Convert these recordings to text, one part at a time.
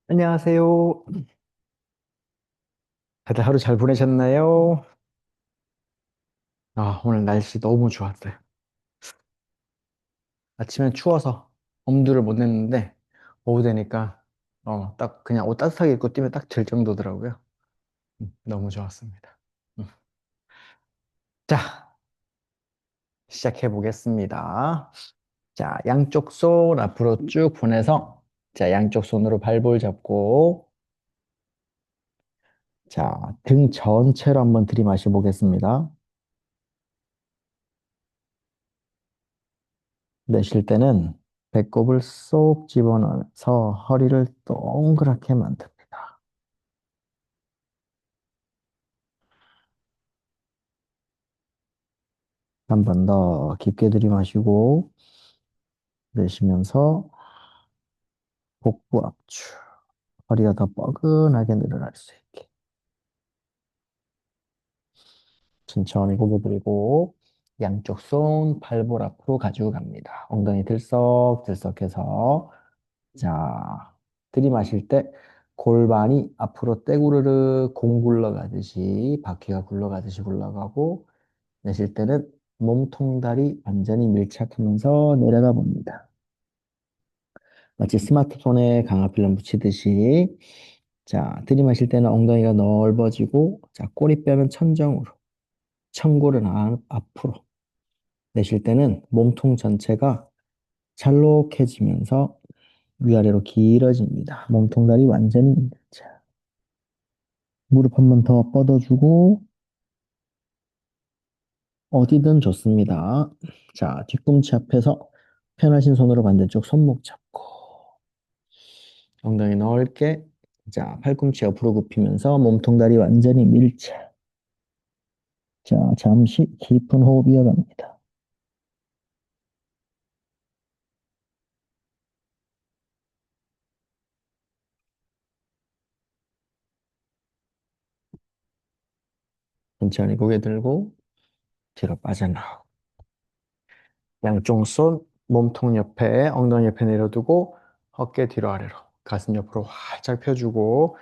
안녕하세요. 다들 하루 잘 보내셨나요? 오늘 날씨 너무 좋았어요. 아침엔 추워서 엄두를 못 냈는데, 오후 되니까, 딱 그냥 옷 따뜻하게 입고 뛰면 딱 될 정도더라고요. 너무 좋았습니다. 음. 자, 시작해 보겠습니다. 자, 양쪽 손 앞으로 쭉 보내서, 자, 양쪽 손으로 발볼 잡고, 자, 등 전체로 한번 들이마셔 보겠습니다. 내쉴 때는 배꼽을 쏙 집어넣어서 허리를 동그랗게 만듭니다. 한 번 더 깊게 들이마시고 내쉬면서 복부 압축, 허리가 더 뻐근하게 늘어날 수 있게 천천히 고개 들고 양쪽 손 팔볼 앞으로 가지고 갑니다. 엉덩이 들썩들썩해서 자, 들이마실 때 골반이 앞으로 떼구르르 공 굴러가듯이 바퀴가 굴러가듯이 굴러가고 내쉴 때는 몸통다리 완전히 밀착하면서 내려가 봅니다. 마치 스마트폰에 강압 필름 붙이듯이 자, 들이마실 때는 엉덩이가 넓어지고 자, 꼬리뼈는 천정으로 천골은 앞으로 내쉴 때는 몸통 전체가 잘록해지면서 위아래로 길어집니다. 몸통다리 완전히 자, 무릎 한 번 더 뻗어주고 어디든 좋습니다. 자, 뒤꿈치 앞에서 편하신 손으로 반대쪽 손목 잡고 엉덩이 넓게 자, 팔꿈치 옆으로 굽히면서 몸통다리 완전히 밀착. 자, 잠시 깊은 호흡 이어갑니다. 천천히 고개 들고 뒤로 빠져나오고 양쪽 손 몸통 옆에 엉덩이 옆에 내려두고 어깨 뒤로 아래로 가슴 옆으로 활짝 펴주고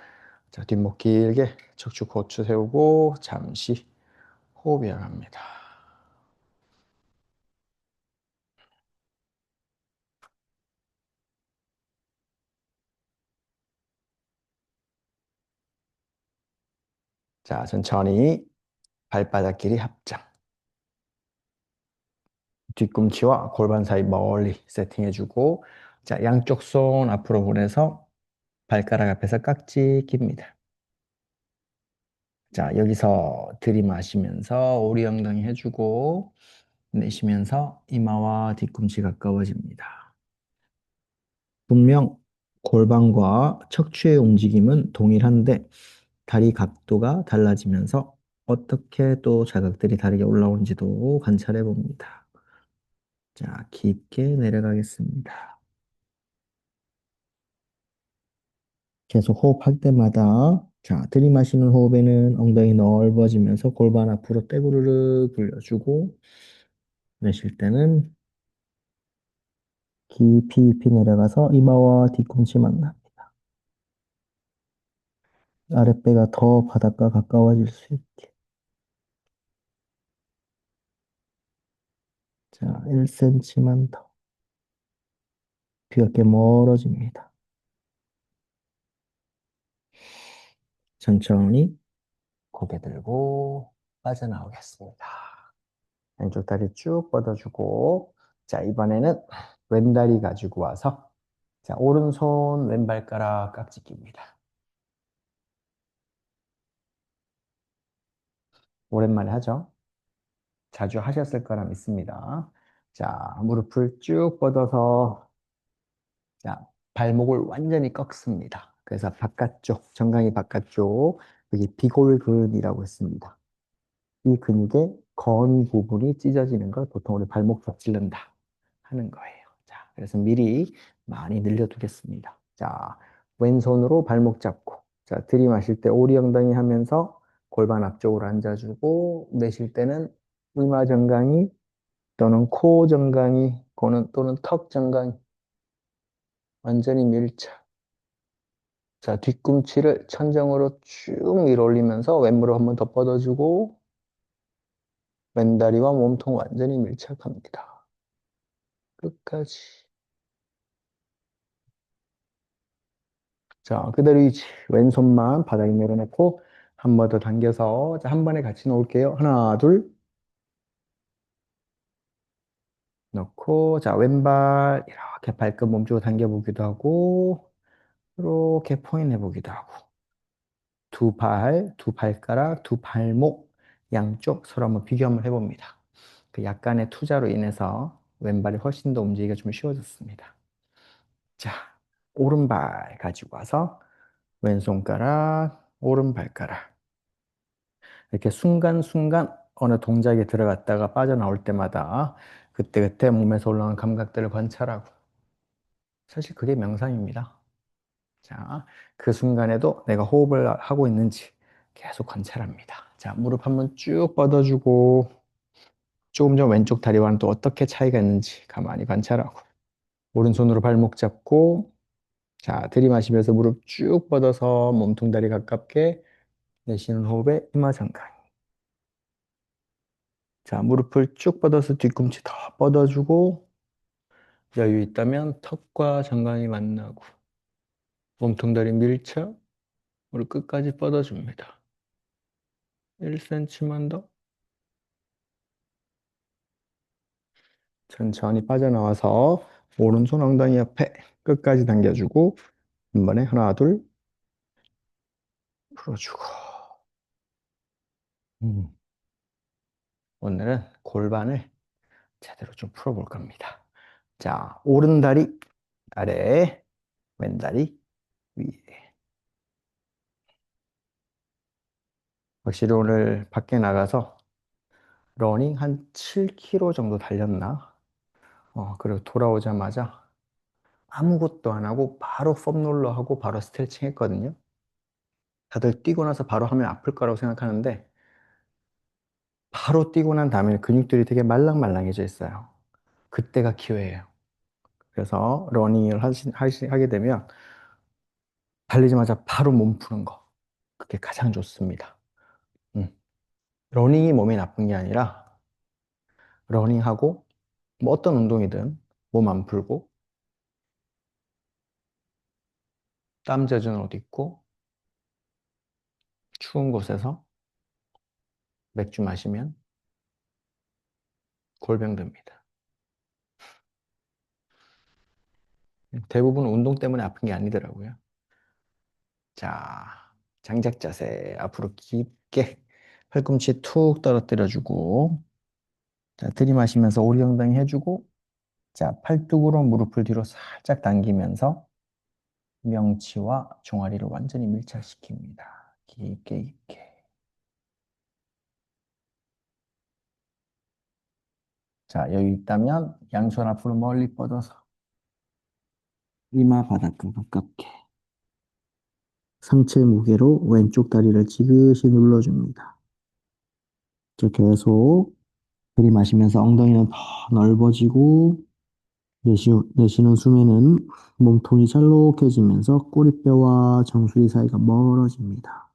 자, 뒷목 길게 척추 고추 세우고 잠시 호흡 이어갑니다. 자, 천천히 발바닥끼리 합장. 뒤꿈치와 골반 사이 멀리 세팅해주고 자, 양쪽 손 앞으로 보내서 발가락 앞에서 깍지 낍니다. 자, 여기서 들이마시면서 오리 엉덩이 해주고 내쉬면서 이마와 뒤꿈치 가까워집니다. 분명 골반과 척추의 움직임은 동일한데 다리 각도가 달라지면서 어떻게 또 자극들이 다르게 올라오는지도 관찰해 봅니다. 자, 깊게 내려가겠습니다. 계속 호흡할 때마다 자, 들이마시는 호흡에는 엉덩이 넓어지면서 골반 앞으로 떼구르르 굴려주고 내쉴 때는 깊이 내려가서 이마와 뒤꿈치 만납니다. 아랫배가 더 바닥과 가까워질 수 있게. 자, 1cm만 더. 귀가 꽤 멀어집니다. 천천히 고개 들고 빠져나오겠습니다. 왼쪽 다리 쭉 뻗어주고 자, 이번에는 왼다리 가지고 와서 자, 오른손 왼발가락 깍지 낍니다. 오랜만에 하죠? 자주 하셨을 거라 믿습니다. 자, 무릎을 쭉 뻗어서 자, 발목을 완전히 꺾습니다. 그래서 바깥쪽, 정강이 바깥쪽, 여기 비골근이라고 했습니다. 이 근육의 건 부분이 찢어지는 걸 보통 우리 발목 접질른다 하는 거예요. 자, 그래서 미리 많이 늘려두겠습니다. 자, 왼손으로 발목 잡고, 자, 들이마실 때 오리 엉덩이 하면서 골반 앞쪽으로 앉아주고, 내쉴 때는 이마 정강이 또는 코 정강이, 또는 턱 정강이 완전히 밀착. 자, 뒤꿈치를 천정으로 쭉 밀어 올리면서 왼무릎 한번 더 뻗어주고 왼다리와 몸통 완전히 밀착합니다. 끝까지. 자, 그대로 유지. 왼손만 바닥에 내려놓고 한 번 더 당겨서 자, 한 번에 같이 놓을게요. 하나, 둘. 넣고 자, 왼발 이렇게 발끝 몸쪽으로 당겨보기도 하고 이렇게 포인해보기도 하고 두 발, 두 발가락, 두 발목 양쪽 서로 한번 비교 한번 해봅니다. 그 약간의 투자로 인해서 왼발이 훨씬 더 움직이기가 좀 쉬워졌습니다. 자, 오른발 가지고 와서 왼손가락, 오른발가락 이렇게 순간순간 어느 동작에 들어갔다가 빠져나올 때마다 그때그때 몸에서 올라오는 감각들을 관찰하고 사실 그게 명상입니다. 자, 그 순간에도 내가 호흡을 하고 있는지 계속 관찰합니다. 자, 무릎 한번 쭉 뻗어주고 조금 전 왼쪽 다리와는 또 어떻게 차이가 있는지 가만히 관찰하고 오른손으로 발목 잡고 자, 들이마시면서 무릎 쭉 뻗어서 몸통 다리 가깝게 내쉬는 호흡에 이마장관. 자, 무릎을 쭉 뻗어서 뒤꿈치 더 뻗어주고 여유 있다면 턱과 정강이 만나고 몸통 다리 밀착 무릎 끝까지 뻗어줍니다. 1cm만 더 천천히 빠져나와서 오른손 엉덩이 옆에 끝까지 당겨주고 한 번에 하나 둘 풀어주고 음, 오늘은 골반을 제대로 좀 풀어볼 겁니다. 자, 오른 다리 아래 왼 다리 위에 확실히 오늘 밖에 나가서 러닝 한 7km 정도 달렸나? 그리고 돌아오자마자 아무것도 안 하고 바로 폼롤러 하고 바로 스트레칭 했거든요. 다들 뛰고 나서 바로 하면 아플 거라고 생각하는데 바로 뛰고 난 다음에 근육들이 되게 말랑말랑해져 있어요. 그때가 기회예요. 그래서 러닝을 하게 되면 달리자마자 바로 몸 푸는 거. 그게 가장 좋습니다. 음. 러닝이 몸에 나쁜 게 아니라 러닝하고 뭐 어떤 운동이든 몸 안 풀고 땀 젖은 옷 입고 추운 곳에서 맥주 마시면 골병듭니다. 대부분 운동 때문에 아픈 게 아니더라고요. 자, 장작 자세 앞으로 깊게 팔꿈치 툭 떨어뜨려주고 자, 들이마시면서 오리 엉덩이 해주고 자, 팔뚝으로 무릎을 뒤로 살짝 당기면서 명치와 종아리를 완전히 밀착시킵니다. 깊게 깊게. 자, 여유 있다면 양손 앞으로 멀리 뻗어서 이마 바닥과 가깝게 상체 무게로 왼쪽 다리를 지그시 눌러줍니다. 자, 계속 들이마시면서 엉덩이는 더 넓어지고 내쉬는 숨에는 몸통이 잘록해지면서 꼬리뼈와 정수리 사이가 멀어집니다.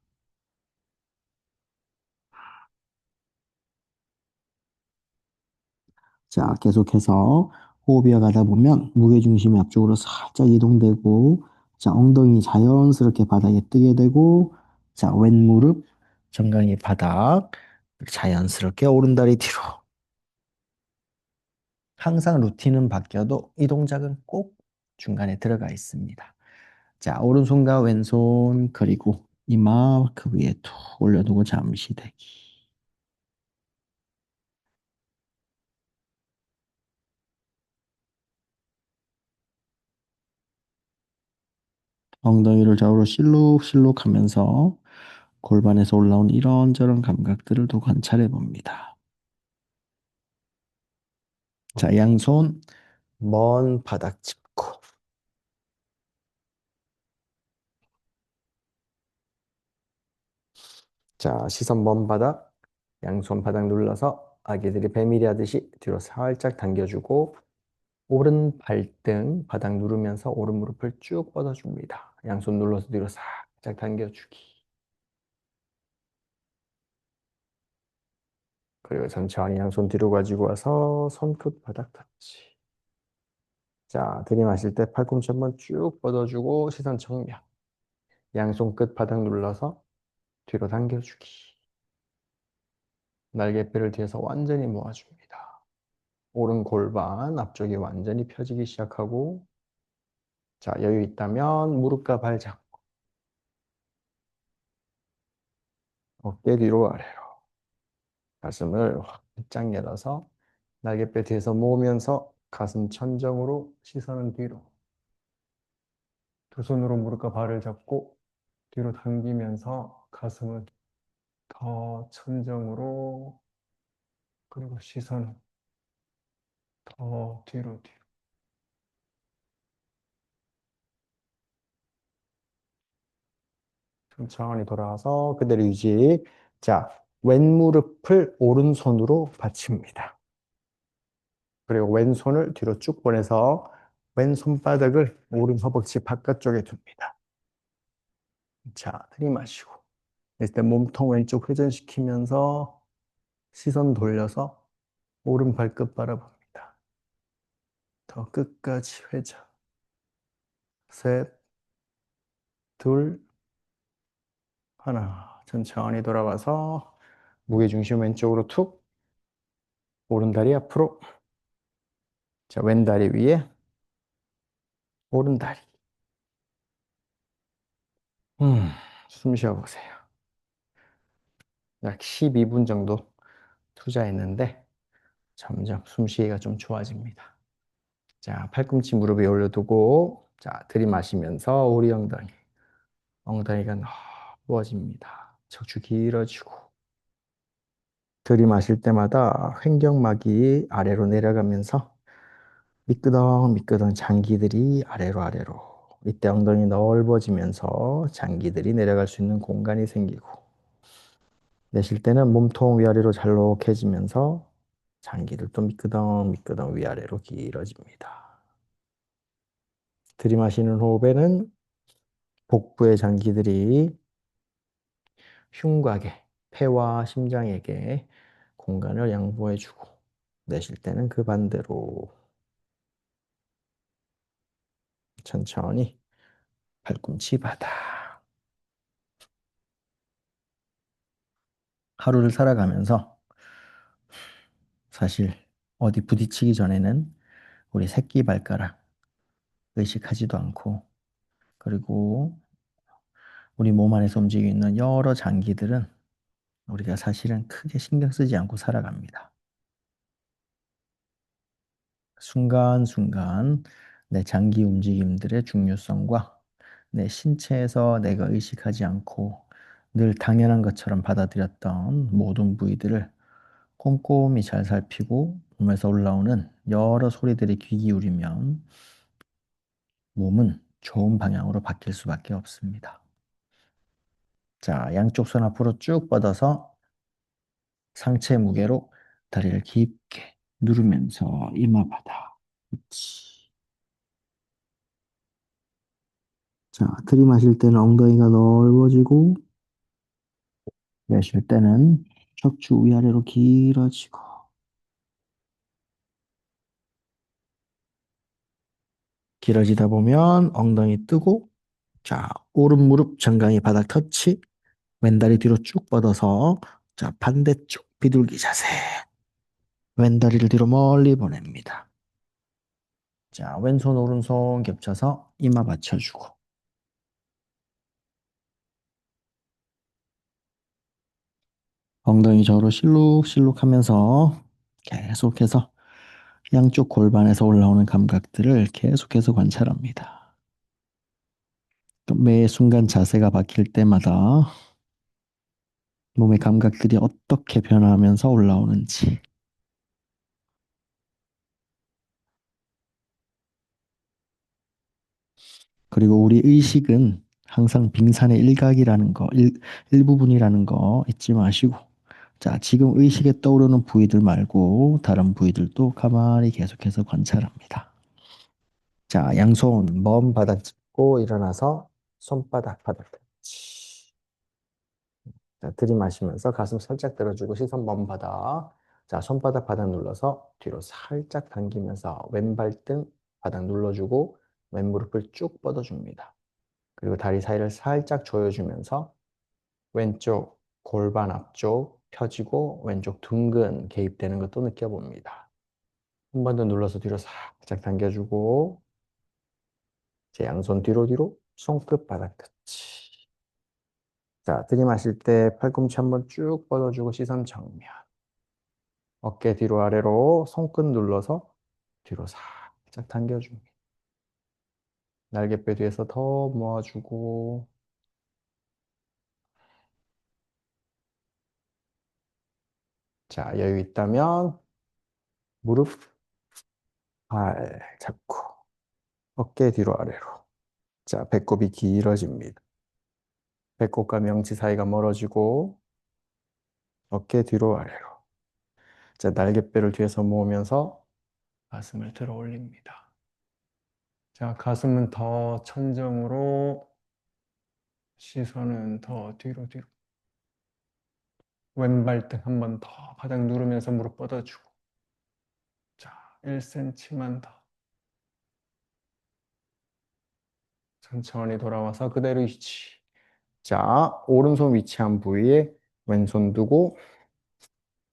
자, 계속해서 호흡 이어가다 보면 무게중심이 앞쪽으로 살짝 이동되고, 자, 엉덩이 자연스럽게 바닥에 뜨게 되고, 자, 왼무릎, 정강이 바닥, 자연스럽게 오른다리 뒤로. 항상 루틴은 바뀌어도 이 동작은 꼭 중간에 들어가 있습니다. 자, 오른손과 왼손 그리고 이마 그 위에 툭 올려두고 잠시 대기. 엉덩이를 좌우로 실룩실룩 하면서 골반에서 올라온 이런저런 감각들을 또 관찰해 봅니다. 자, 양손 먼 바닥 짚고 자, 시선 먼 바닥 양손 바닥 눌러서 아기들이 배밀이 하듯이 뒤로 살짝 당겨주고 오른 발등 바닥 누르면서 오른 무릎을 쭉 뻗어줍니다. 양손 눌러서 뒤로 살짝 당겨주기. 그리고 천천히 양손 뒤로 가지고 와서 손끝 바닥 터치. 자, 들이마실 때 팔꿈치 한번 쭉 뻗어주고 시선 정면. 양손 끝 바닥 눌러서 뒤로 당겨주기. 날개뼈를 뒤에서 완전히 모아줍니다. 오른 골반 앞쪽이 완전히 펴지기 시작하고 자, 여유 있다면 무릎과 발 잡고 어깨 뒤로 아래로 가슴을 활짝 열어서 날개뼈 뒤에서 모으면서 가슴 천정으로 시선은 뒤로 두 손으로 무릎과 발을 잡고 뒤로 당기면서 가슴은 더 천정으로 그리고 시선은 더 뒤로 천천히 돌아와서 그대로 유지. 자, 왼무릎을 오른손으로 받칩니다. 그리고 왼손을 뒤로 쭉 보내서 왼손바닥을 오른 허벅지 바깥쪽에 둡니다. 자, 들이마시고. 이때 몸통 왼쪽 회전시키면서 시선 돌려서 오른 발끝 바라봅니다. 더 끝까지 회전. 셋, 둘, 하나. 천천히 돌아와서 무게중심 왼쪽으로 툭. 오른 다리 앞으로. 자, 왼 다리 위에 오른 다리. 숨 쉬어보세요. 약 12분 정도 투자했는데 점점 숨쉬기가 좀 좋아집니다. 자, 팔꿈치 무릎 위에 올려두고 자, 들이마시면서 우리 엉덩이. 엉덩이가 넓어집니다. 척추 길어지고 들이마실 때마다 횡격막이 아래로 내려가면서 미끄덩미끄덩 장기들이 아래로 이때 엉덩이 넓어지면서 장기들이 내려갈 수 있는 공간이 생기고 내쉴 때는 몸통 위아래로 잘록해지면서 장기들도 미끄덩미끄덩 위아래로 길어집니다. 들이마시는 호흡에는 복부의 장기들이 흉곽에, 폐와 심장에게 공간을 양보해주고 내쉴 때는 그 반대로 천천히 팔꿈치 바닥. 하루를 살아가면서 사실 어디 부딪히기 전에는 우리 새끼발가락 의식하지도 않고 그리고 우리 몸 안에서 움직이고 있는 여러 장기들은 우리가 사실은 크게 신경 쓰지 않고 살아갑니다. 순간순간 내 장기 움직임들의 중요성과 내 신체에서 내가 의식하지 않고 늘 당연한 것처럼 받아들였던 모든 부위들을 꼼꼼히 잘 살피고 몸에서 올라오는 여러 소리들이 귀 기울이면 몸은 좋은 방향으로 바뀔 수밖에 없습니다. 자, 양쪽 손 앞으로 쭉 뻗어서 상체 무게로 다리를 깊게 누르면서 이마바닥. 그렇지. 자, 들이마실 때는 엉덩이가 넓어지고 내쉴 때는 척추 위아래로 길어지고 길어지다 보면 엉덩이 뜨고 자, 오른 무릎 정강이 바닥 터치 왼다리 뒤로 쭉 뻗어서 자, 반대쪽 비둘기 자세 왼다리를 뒤로 멀리 보냅니다. 자, 왼손 오른손 겹쳐서 이마 받쳐주고 엉덩이 저로 실룩실룩 하면서 계속해서 양쪽 골반에서 올라오는 감각들을 계속해서 관찰합니다. 매 순간 자세가 바뀔 때마다 몸의 감각들이 어떻게 변화하면서 올라오는지 그리고 우리 의식은 항상 빙산의 일각이라는 거, 일부분이라는 거 잊지 마시고 자, 지금 의식에 떠오르는 부위들 말고 다른 부위들도 가만히 계속해서 관찰합니다. 자, 양손 먼 바닥 짚고 일어나서 손바닥 바닥 터치. 자, 들이마시면서 가슴 살짝 들어주고 시선 먼 바닥. 자, 손바닥 바닥 눌러서 뒤로 살짝 당기면서 왼발등 바닥 눌러주고 왼무릎을 쭉 뻗어줍니다. 그리고 다리 사이를 살짝 조여주면서 왼쪽 골반 앞쪽 펴지고 왼쪽 둥근 개입되는 것도 느껴봅니다. 한 번 더 눌러서 뒤로 살짝 당겨주고 제 양손 뒤로 손끝 바닥 터치. 자, 들이마실 때 팔꿈치 한번 쭉 뻗어주고 시선 정면. 어깨 뒤로 아래로 손끝 눌러서 뒤로 살짝 당겨줍니다. 날개뼈 뒤에서 더 모아주고 자, 여유 있다면 무릎, 발 잡고 어깨 뒤로 아래로. 자, 배꼽이 길어집니다. 배꼽과 명치 사이가 멀어지고 어깨 뒤로 아래로. 자, 날개뼈를 뒤에서 모으면서 가슴을 들어 올립니다. 자, 가슴은 더 천정으로, 시선은 더 뒤로. 왼발등 한 번 더 바닥 누르면서 무릎 뻗어주고. 자, 1cm만 더. 천천히 돌아와서 그대로 유지. 자, 오른손 위치한 부위에 왼손 두고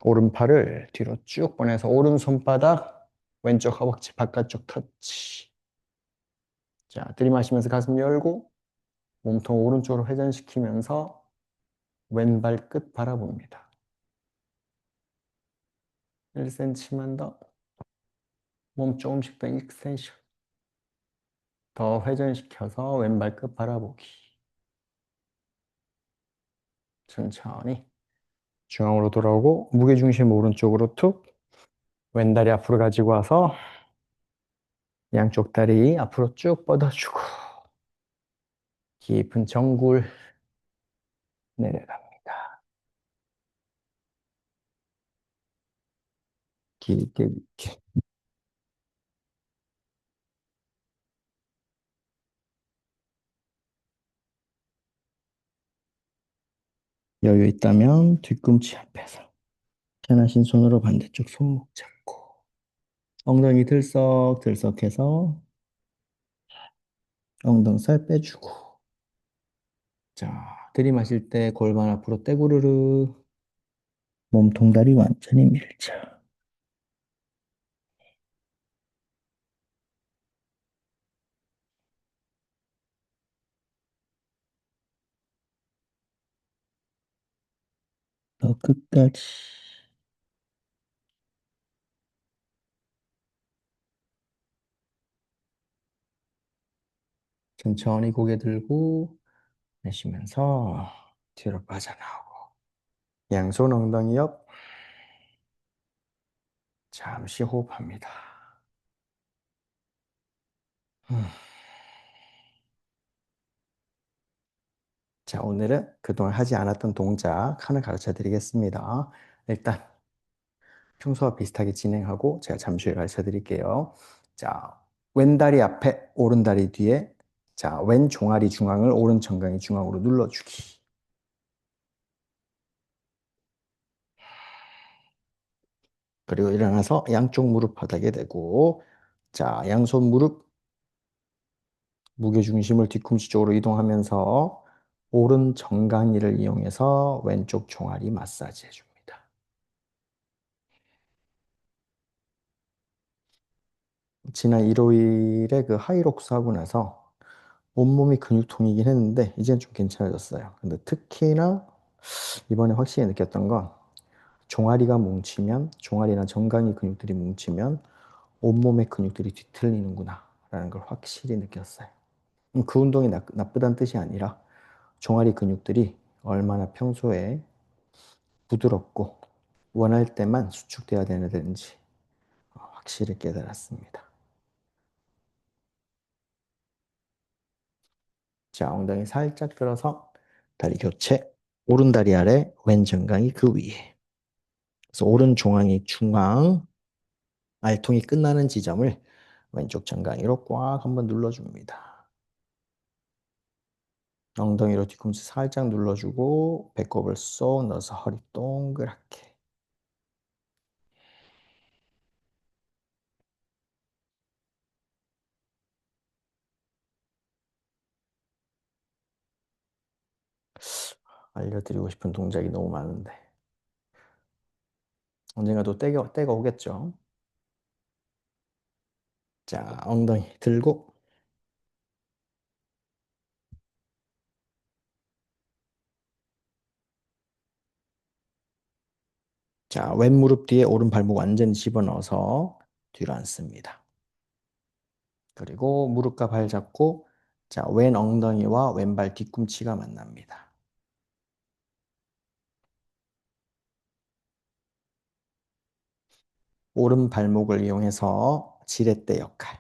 오른팔을 뒤로 쭉 보내서 오른손바닥 왼쪽 허벅지 바깥쪽 터치. 자, 들이마시면서 가슴 열고 몸통 오른쪽으로 회전시키면서 왼발 끝 바라봅니다. 1cm만 더. 몸 조금씩 더 익스텐션. 더 회전시켜서 왼발 끝 바라보기. 천천히 중앙으로 돌아오고 무게중심 오른쪽으로 툭. 왼다리 앞으로 가지고 와서 양쪽 다리 앞으로 쭉 뻗어주고 깊은 정굴 내려갑니다. 길게 길게. 여유 있다면 뒤꿈치 앞에서 편하신 손으로 반대쪽 손목 잡고 엉덩이 들썩들썩해서 엉덩살 빼주고 자 들이마실 때 골반 앞으로 떼구르르 몸통 다리 완전히 밀자. 더 끝까지. 천천히 고개 들고 내쉬면서 뒤로 빠져나오고 양손 엉덩이 옆 잠시 호흡합니다. 음. 자, 오늘은 그동안 하지 않았던 동작 하나 가르쳐 드리겠습니다. 일단 평소와 비슷하게 진행하고 제가 잠시 후에 가르쳐 드릴게요. 자, 왼다리 앞에 오른다리 뒤에 자, 왼 종아리 중앙을 오른 정강이 중앙으로 눌러주기. 그리고 일어나서 양쪽 무릎 바닥에 대고 자, 양손 무릎 무게중심을 뒤꿈치 쪽으로 이동하면서 오른 정강이를 이용해서 왼쪽 종아리 마사지 해줍니다. 지난 일요일에 그 하이록스 하고 나서 온몸이 근육통이긴 했는데 이제는 좀 괜찮아졌어요. 근데 특히나 이번에 확실히 느꼈던 건 종아리가 뭉치면 종아리나 정강이 근육들이 뭉치면 온몸의 근육들이 뒤틀리는구나 라는 걸 확실히 느꼈어요. 그 운동이 나쁘다는 뜻이 아니라 종아리 근육들이 얼마나 평소에 부드럽고 원할 때만 수축돼야 되는지 확실히 깨달았습니다. 자, 엉덩이 살짝 들어서 다리 교체. 오른 다리 아래, 왼 정강이 그 위에. 그래서 오른 종아리 중앙, 알통이 끝나는 지점을 왼쪽 정강이로 꽉 한번 눌러줍니다. 엉덩이로 뒤꿈치 살짝 눌러주고 배꼽을 쏙 넣어서 허리 동그랗게. 알려드리고 싶은 동작이 너무 많은데 언젠가 또 때가 오겠죠. 자, 엉덩이 들고 자, 왼 무릎 뒤에 오른 발목 완전히 집어넣어서 뒤로 앉습니다. 그리고 무릎과 발 잡고 자, 왼 엉덩이와 왼발 뒤꿈치가 만납니다. 오른 발목을 이용해서 지렛대 역할.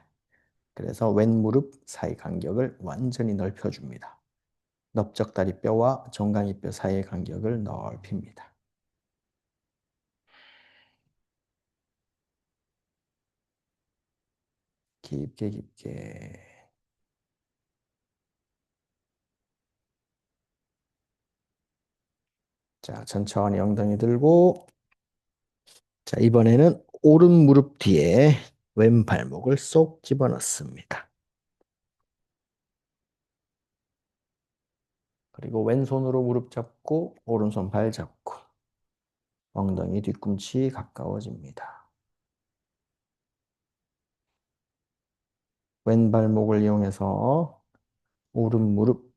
그래서 왼 무릎 사이 간격을 완전히 넓혀줍니다. 넓적다리뼈와 정강이뼈 사이의 간격을 넓힙니다. 깊게 깊게. 자, 천천히 엉덩이 들고 자, 이번에는 오른 무릎 뒤에 왼 발목을 쏙 집어넣습니다. 그리고 왼손으로 무릎 잡고 오른손 발 잡고 엉덩이 뒤꿈치 가까워집니다. 왼 발목을 이용해서 오른 무릎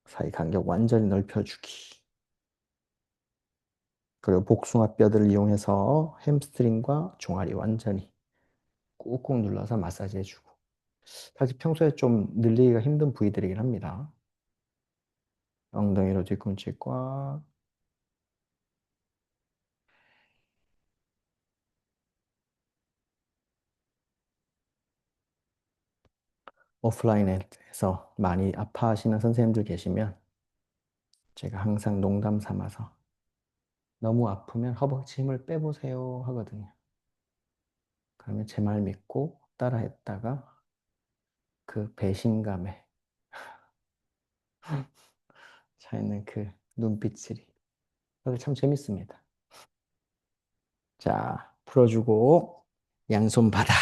사이 간격 완전히 넓혀주기. 그리고 복숭아 뼈들을 이용해서 햄스트링과 종아리 완전히 꾹꾹 눌러서 마사지 해주고. 사실 평소에 좀 늘리기가 힘든 부위들이긴 합니다. 엉덩이로 뒤꿈치 꽉. 오프라인에서 많이 아파하시는 선생님들 계시면 제가 항상 농담 삼아서 너무 아프면 허벅지 힘을 빼보세요 하거든요. 그러면 제 말 믿고 따라 했다가 그 배신감에 차 있는 그 눈빛들이 다들 참 재밌습니다. 자, 풀어주고 양손 바닥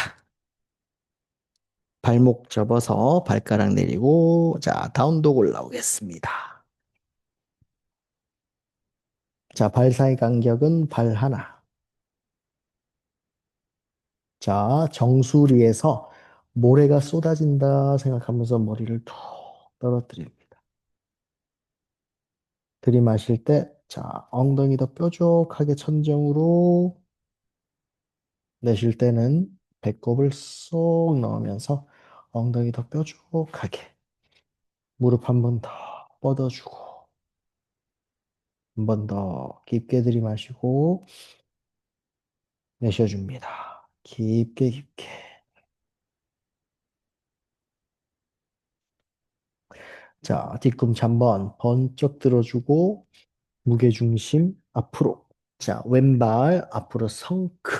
발목 접어서 발가락 내리고 자, 다운독 올라오겠습니다. 자, 발 사이 간격은 발 하나. 자, 정수리에서 모래가 쏟아진다 생각하면서 머리를 툭 떨어뜨립니다. 들이마실 때, 자, 엉덩이 더 뾰족하게 천정으로 내쉴 때는 배꼽을 쏙 넣으면서 엉덩이 더 뾰족하게 무릎 한 번 더 뻗어주고 한 번 더 깊게 들이마시고 내쉬어줍니다. 깊게 깊게. 자, 뒤꿈치 한번 번쩍 들어주고 무게중심 앞으로. 자, 왼발 앞으로 성큼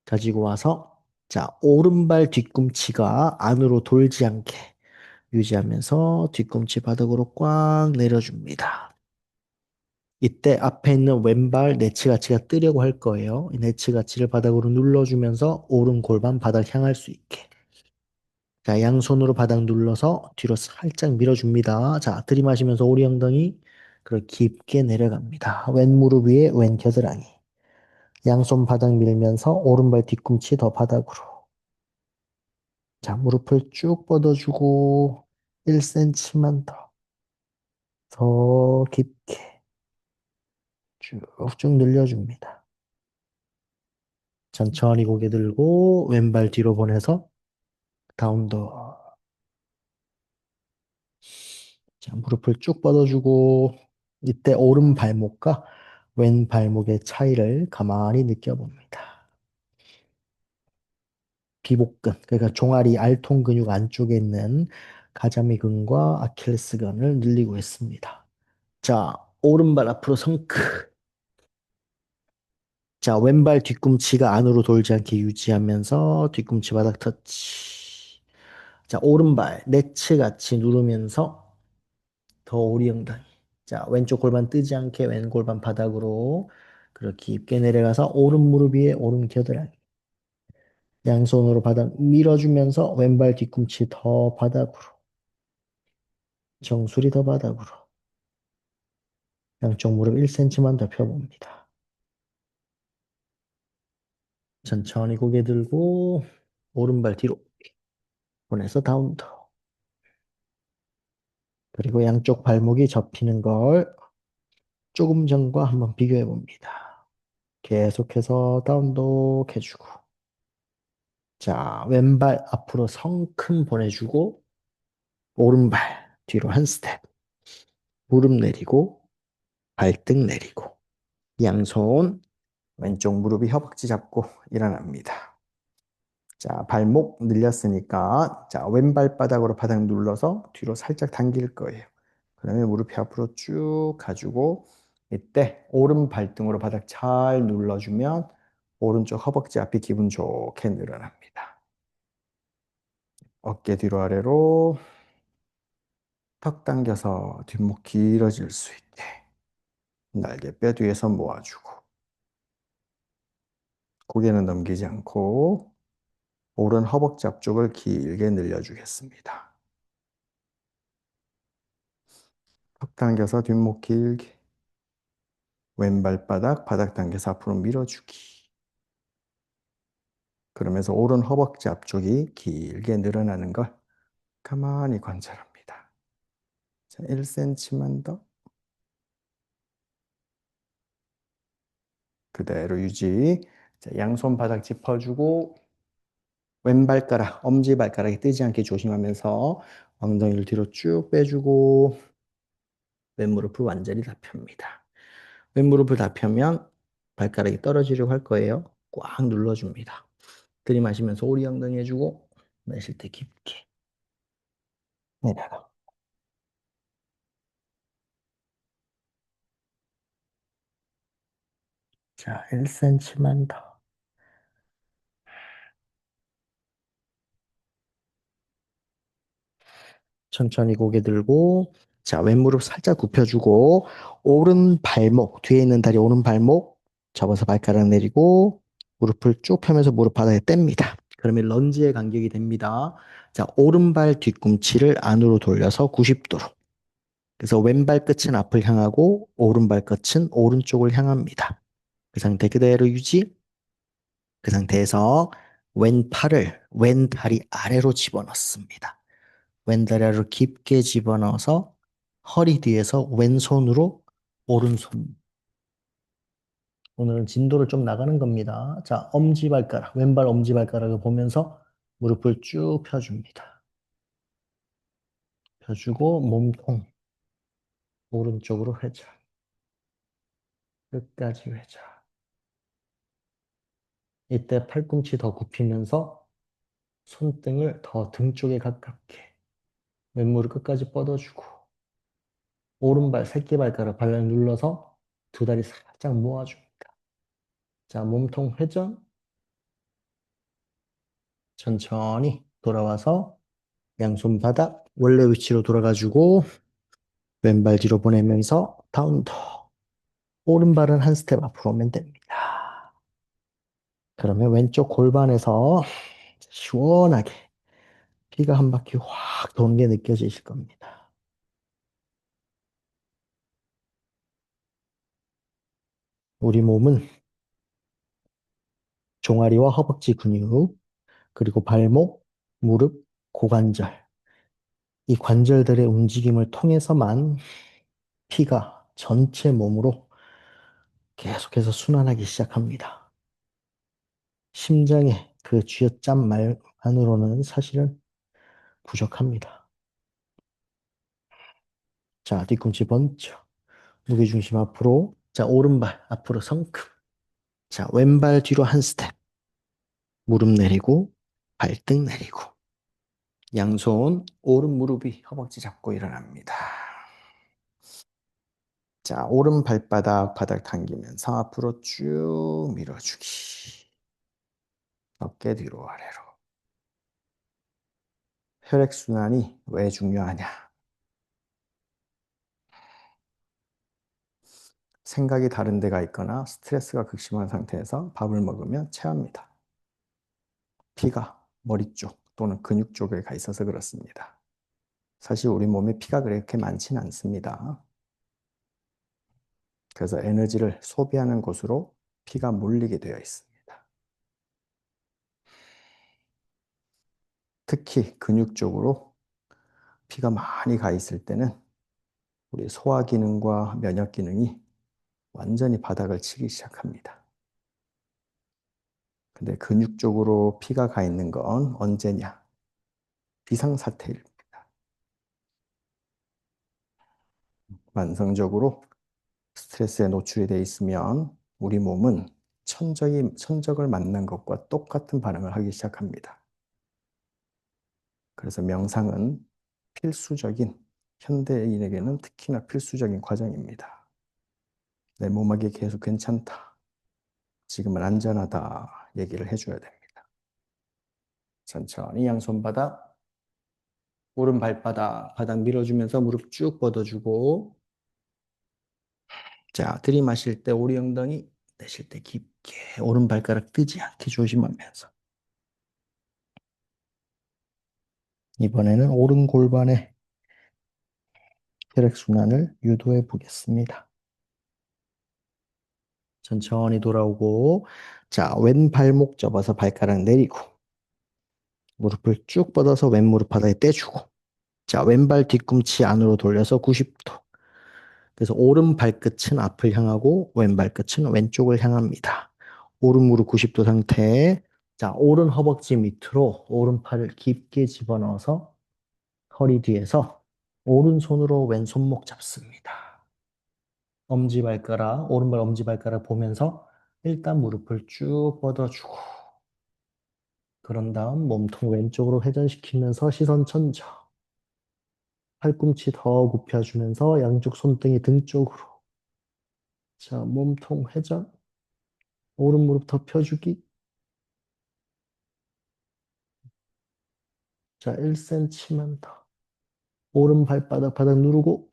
가지고 와서 자, 오른발 뒤꿈치가 안으로 돌지 않게 유지하면서 뒤꿈치 바닥으로 꽉 내려줍니다. 이때 앞에 있는 왼발 내치가치가 뜨려고 할 거예요. 이 내치가치를 바닥으로 눌러주면서 오른 골반 바닥 향할 수 있게. 자, 양손으로 바닥 눌러서 뒤로 살짝 밀어줍니다. 자, 들이마시면서 오리 엉덩이 그리고 깊게 내려갑니다. 왼 무릎 위에 왼 겨드랑이. 양손 바닥 밀면서 오른발 뒤꿈치 더 바닥으로. 자, 무릎을 쭉 뻗어주고 1cm만 더 깊게 쭉쭉 늘려줍니다. 천천히 고개 들고 왼발 뒤로 보내서 다운더. 자, 무릎을 쭉 뻗어주고 이때 오른 발목과 왼 발목의 차이를 가만히 느껴봅니다. 비복근, 그러니까 종아리 알통 근육 안쪽에 있는 가자미근과 아킬레스건을 늘리고 있습니다. 자, 오른발 앞으로 성크. 자, 왼발 뒤꿈치가 안으로 돌지 않게 유지하면서 뒤꿈치 바닥 터치. 자, 오른발 내치 같이 누르면서 더 오리엉덩이. 자, 왼쪽 골반 뜨지 않게 왼 골반 바닥으로 그렇게 깊게 내려가서 오른 무릎 위에 오른 겨드랑이. 양손으로 바닥 밀어주면서 왼발 뒤꿈치 더 바닥으로. 정수리 더 바닥으로. 양쪽 무릎 1cm만 더 펴봅니다. 천천히 고개 들고 오른발 뒤로 보내서 다운더. 그리고 양쪽 발목이 접히는 걸 조금 전과 한번 비교해 봅니다. 계속해서 다운독 해주고. 자, 왼발 앞으로 성큼 보내주고, 오른발 뒤로 한 스텝. 무릎 내리고, 발등 내리고. 양손 왼쪽 무릎이 허벅지 잡고 일어납니다. 자, 발목 늘렸으니까, 자, 왼발 바닥으로 바닥 눌러서 뒤로 살짝 당길 거예요. 그다음에 무릎이 앞으로 쭉 가지고, 이때 오른 발등으로 바닥 잘 눌러주면 오른쪽 허벅지 앞이 기분 좋게 늘어납니다. 어깨 뒤로 아래로 턱 당겨서 뒷목 길어질 수 있게 날개 뼈 뒤에서 모아주고 고개는 넘기지 않고 오른 허벅지 앞쪽을 길게 늘려주겠습니다. 턱 당겨서 뒷목 길게 왼발 바닥 당겨서 앞으로 밀어주기. 그러면서 오른 허벅지 앞쪽이 길게 늘어나는 걸 가만히 관찰합니다. 자, 1cm만 더 그대로 유지. 자, 양손 바닥 짚어주고 왼발가락, 엄지발가락이 뜨지 않게 조심하면서 엉덩이를 뒤로 쭉 빼주고 왼무릎을 완전히 다 펴니다. 왼무릎을 다 펴면 발가락이 떨어지려고 할 거예요. 꽉 눌러줍니다. 들이마시면서 오리 엉덩이 해주고 내쉴 때 깊게 내려가. 자, 1cm만 더. 천천히 고개 들고 자, 왼무릎 살짝 굽혀주고 오른 발목, 뒤에 있는 다리 오른 발목 접어서 발가락 내리고 무릎을 쭉 펴면서 무릎 바닥에 뗍니다. 그러면 런지의 간격이 됩니다. 자, 오른발 뒤꿈치를 안으로 돌려서 90도로. 그래서 왼발 끝은 앞을 향하고 오른발 끝은 오른쪽을 향합니다. 그 상태 그대로 유지. 그 상태에서 왼팔을 왼 다리 아래로 집어넣습니다. 왼다리 아래로 깊게 집어넣어서 허리 뒤에서 왼손으로 오른손. 오늘은 진도를 좀 나가는 겁니다. 자, 엄지발가락, 왼발 엄지발가락을 보면서 무릎을 쭉 펴줍니다. 펴주고 몸통 오른쪽으로 회전. 끝까지 회전. 이때 팔꿈치 더 굽히면서 손등을 더 등 쪽에 가깝게 왼무릎 끝까지 뻗어주고 오른발 새끼발가락 발을 눌러서 두 다리 살짝 모아줍니다. 자, 몸통 회전. 천천히 돌아와서 양손 바닥 원래 위치로 돌아가지고 왼발 뒤로 보내면서 다운더. 오른발은 한 스텝 앞으로 오면 됩니다. 그러면 왼쪽 골반에서 시원하게 피가 한 바퀴 확 도는 게 느껴지실 겁니다. 우리 몸은 종아리와 허벅지 근육, 그리고 발목, 무릎, 고관절, 이 관절들의 움직임을 통해서만 피가 전체 몸으로 계속해서 순환하기 시작합니다. 심장의 그 쥐어짠 말만으로는 사실은 부족합니다. 자, 뒤꿈치 번쩍. 무게중심 앞으로. 자, 오른발 앞으로 성큼. 자, 왼발 뒤로 한 스텝. 무릎 내리고, 발등 내리고. 양손 오른 무릎이 허벅지 잡고 일어납니다. 자, 오른 발바닥 바닥 당기면서 앞으로 쭉 밀어주기. 어깨 뒤로 아래로. 혈액순환이 왜 중요하냐? 생각이 다른 데가 있거나 스트레스가 극심한 상태에서 밥을 먹으면 체합니다. 피가 머리 쪽 또는 근육 쪽에 가 있어서 그렇습니다. 사실 우리 몸에 피가 그렇게 많지는 않습니다. 그래서 에너지를 소비하는 곳으로 피가 몰리게 되어 있습니다. 특히 근육 쪽으로 피가 많이 가 있을 때는 우리 소화 기능과 면역 기능이 완전히 바닥을 치기 시작합니다. 근데 근육 쪽으로 피가 가 있는 건 언제냐? 비상사태입니다. 만성적으로 스트레스에 노출이 돼 있으면 우리 몸은 천적을 만난 것과 똑같은 반응을 하기 시작합니다. 그래서 명상은 필수적인, 현대인에게는 특히나 필수적인 과정입니다. 내 몸에게 계속 괜찮다. 지금은 안전하다. 얘기를 해줘야 됩니다. 천천히 양손바닥, 오른 발바닥, 바닥 밀어주면서 무릎 쭉 뻗어주고, 자, 들이마실 때 오리 엉덩이, 내쉴 때 깊게 오른 발가락 뜨지 않게 조심하면서. 이번에는 오른 골반의 혈액순환을 유도해 보겠습니다. 천천히 돌아오고, 자, 왼 발목 접어서 발가락 내리고, 무릎을 쭉 뻗어서 왼 무릎 바닥에 떼주고, 자, 왼발 뒤꿈치 안으로 돌려서 90도. 그래서 오른 발끝은 앞을 향하고, 왼 발끝은 왼쪽을 향합니다. 오른 무릎 90도 상태. 자, 오른 허벅지 밑으로 오른팔을 깊게 집어넣어서 허리 뒤에서 오른손으로 왼손목 잡습니다. 엄지발가락, 오른발 엄지발가락 보면서 일단 무릎을 쭉 뻗어주고, 그런 다음 몸통 왼쪽으로 회전시키면서 시선 천정. 팔꿈치 더 굽혀주면서 양쪽 손등이 등 쪽으로. 자, 몸통 회전. 오른 무릎 더 펴주기. 자, 1cm만 더. 오른 발바닥 바닥 누르고,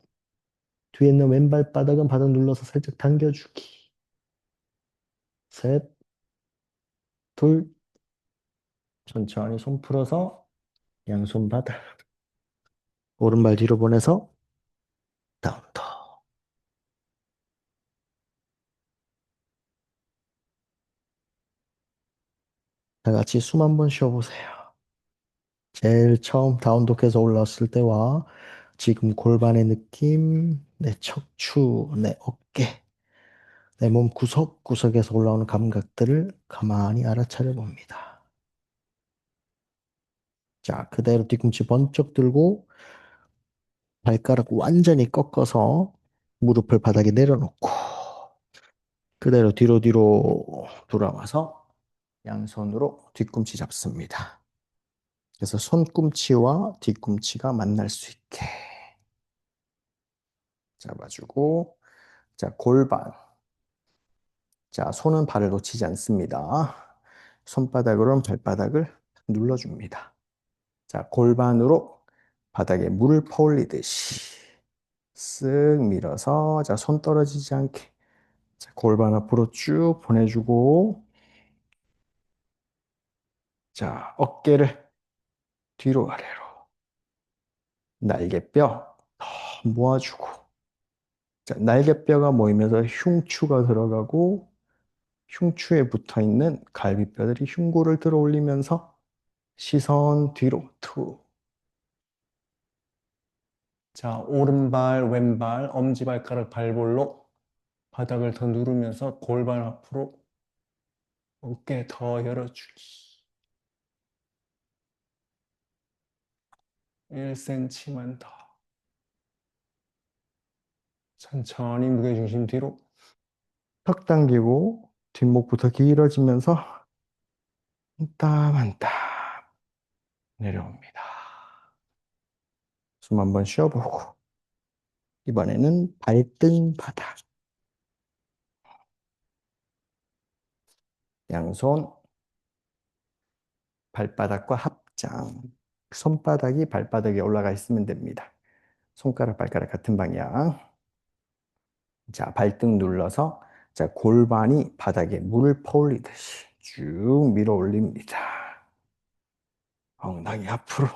뒤에 있는 왼발바닥은 바닥 눌러서 살짝 당겨주기. 셋, 둘, 천천히 손 풀어서 양손 바닥. 오른발 뒤로 보내서 다운더. 다 같이 숨 한번 쉬어보세요. 제일 처음 다운독해서 올라왔을 때와 지금 골반의 느낌, 내 척추, 내 어깨, 내 몸 구석구석에서 올라오는 감각들을 가만히 알아차려 봅니다. 자, 그대로 뒤꿈치 번쩍 들고 발가락 완전히 꺾어서 무릎을 바닥에 내려놓고 그대로 뒤로 돌아와서 양손으로 뒤꿈치 잡습니다. 그래서 손꿈치와 뒤꿈치가 만날 수 있게 잡아주고, 자, 골반. 자, 손은 발을 놓치지 않습니다. 손바닥으로는 발바닥을 눌러줍니다. 자, 골반으로 바닥에 물을 퍼올리듯이 쓱 밀어서, 자, 손 떨어지지 않게. 자, 골반 앞으로 쭉 보내주고, 자, 어깨를 뒤로 아래로. 날개뼈 더 모아주고. 자, 날개뼈가 모이면서 흉추가 들어가고, 흉추에 붙어 있는 갈비뼈들이 흉골을 들어 올리면서 시선 뒤로 툭. 자, 오른발, 왼발, 엄지발가락 발볼로 바닥을 더 누르면서 골반 앞으로 어깨 더 열어주기. 1cm만 더. 천천히 무게중심 뒤로. 턱 당기고 뒷목부터 길어지면서 한 땀 한 땀 내려옵니다. 숨 한번 쉬어보고. 이번에는 발등 바닥. 양손 발바닥과 합장. 손바닥이 발바닥에 올라가 있으면 됩니다. 손가락, 발가락 같은 방향. 자, 발등 눌러서 자, 골반이 바닥에 물을 퍼올리듯이 쭉 밀어 올립니다. 엉덩이 앞으로.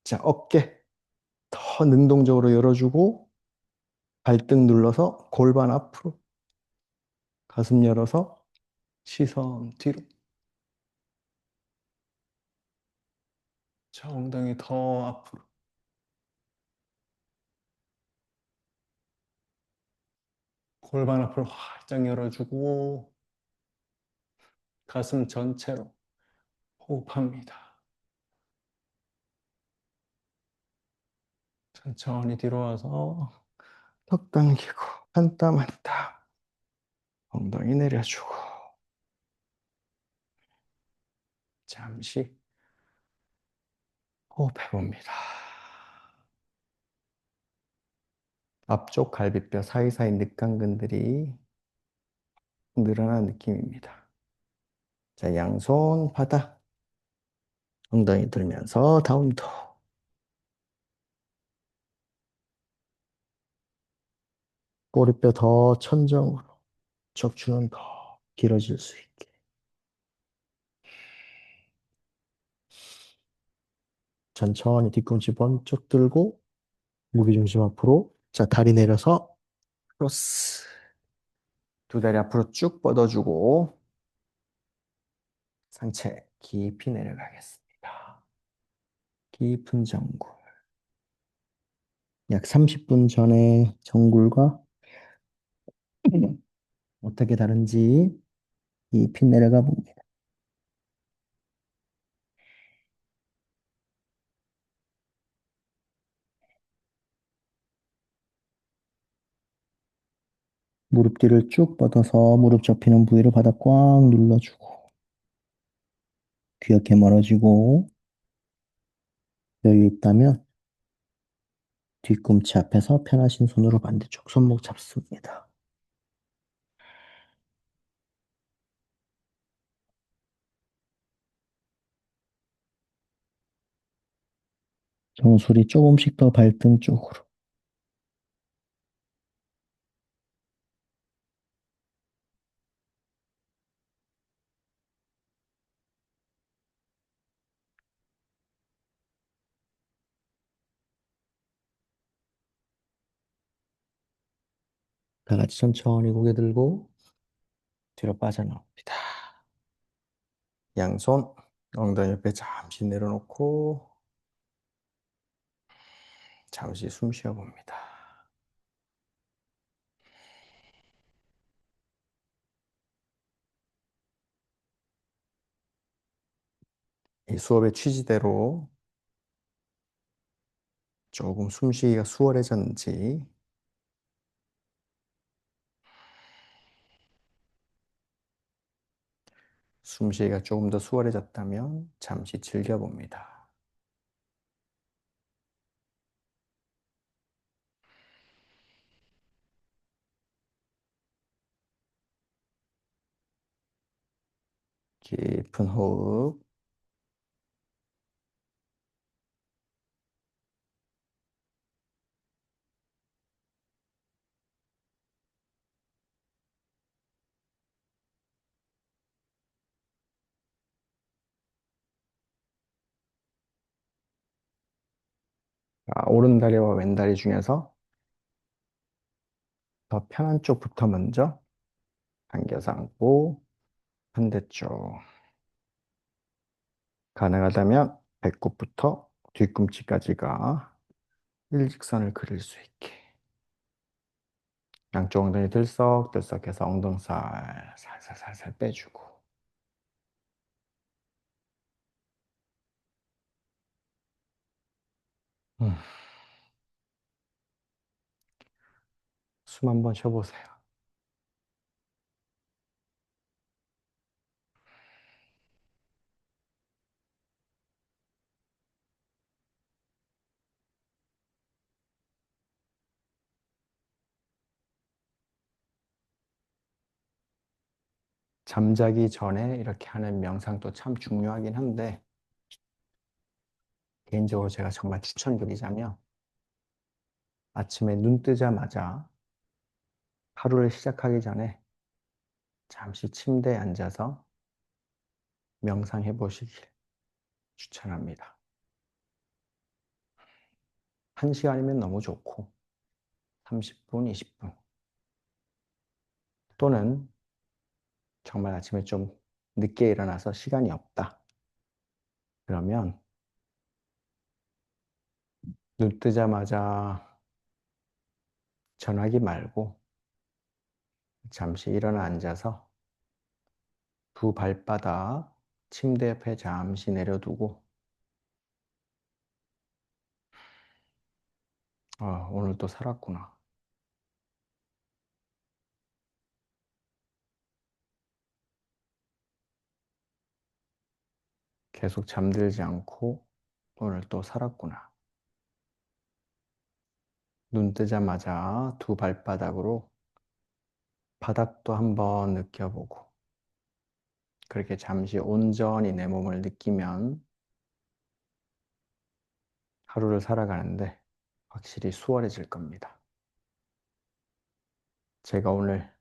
자, 어깨 더 능동적으로 열어주고 발등 눌러서 골반 앞으로. 가슴 열어서 시선 뒤로. 자, 엉덩이 더 앞으로. 골반 앞으로 활짝 열어주고 가슴 전체로 호흡합니다. 천천히 뒤로 와서 턱 당기고 한 땀 한 땀 엉덩이 내려주고 잠시 호흡해 봅니다. 앞쪽 갈비뼈 사이사이 늦감근들이 늘어난 느낌입니다. 자, 양손 바닥 엉덩이 들면서 다운도 꼬리뼈 더 천정으로 척추는 더 길어질 수 있게 천천히 뒤꿈치 번쩍 들고 무게중심 앞으로 자 다리 내려서 크로스 두 다리 앞으로 쭉 뻗어주고 상체 깊이 내려가겠습니다. 깊은 정굴 약 30분 전에 정굴과 어떻게 다른지 깊이 내려가 봅니다. 무릎 뒤를 쭉 뻗어서 무릎 접히는 부위를 바닥 꽉 눌러주고 귀엽게 멀어지고 여유 있다면 뒤꿈치 앞에서 편하신 손으로 반대쪽 손목 잡습니다. 정수리 조금씩 더 발등 쪽으로. 다 같이 천천히 고개 들고 뒤로 빠져나옵니다. 양손 엉덩이 옆에 잠시 내려놓고 잠시 숨 쉬어봅니다. 이 수업의 취지대로 조금 숨쉬기가 수월해졌는지 숨쉬기가 조금 더 수월해졌다면 잠시 즐겨봅니다. 깊은 호흡. 오른다리와 왼다리 중에서 더 편한 쪽부터 먼저 당겨서 안고 반대쪽. 가능하다면 배꼽부터 뒤꿈치까지가 일직선을 그릴 수 있게. 양쪽 엉덩이 들썩들썩해서 엉덩살 살살살살 빼주고. 음, 숨 한번 쉬어보세요. 잠자기 전에 이렇게 하는 명상도 참 중요하긴 한데, 개인적으로 제가 정말 추천드리자면, 아침에 눈 뜨자마자 하루를 시작하기 전에 잠시 침대에 앉아서 명상해 보시길 추천합니다. 1시간이면 너무 좋고, 30분, 20분. 또는 정말 아침에 좀 늦게 일어나서 시간이 없다. 그러면 눈 뜨자마자 전화기 말고 잠시 일어나 앉아서 두 발바닥 침대 옆에 잠시 내려두고, 오늘 또 살았구나. 계속 잠들지 않고 오늘 또 살았구나. 눈 뜨자마자 두 발바닥으로 바닥도 한번 느껴보고, 그렇게 잠시 온전히 내 몸을 느끼면 하루를 살아가는데 확실히 수월해질 겁니다. 제가 오늘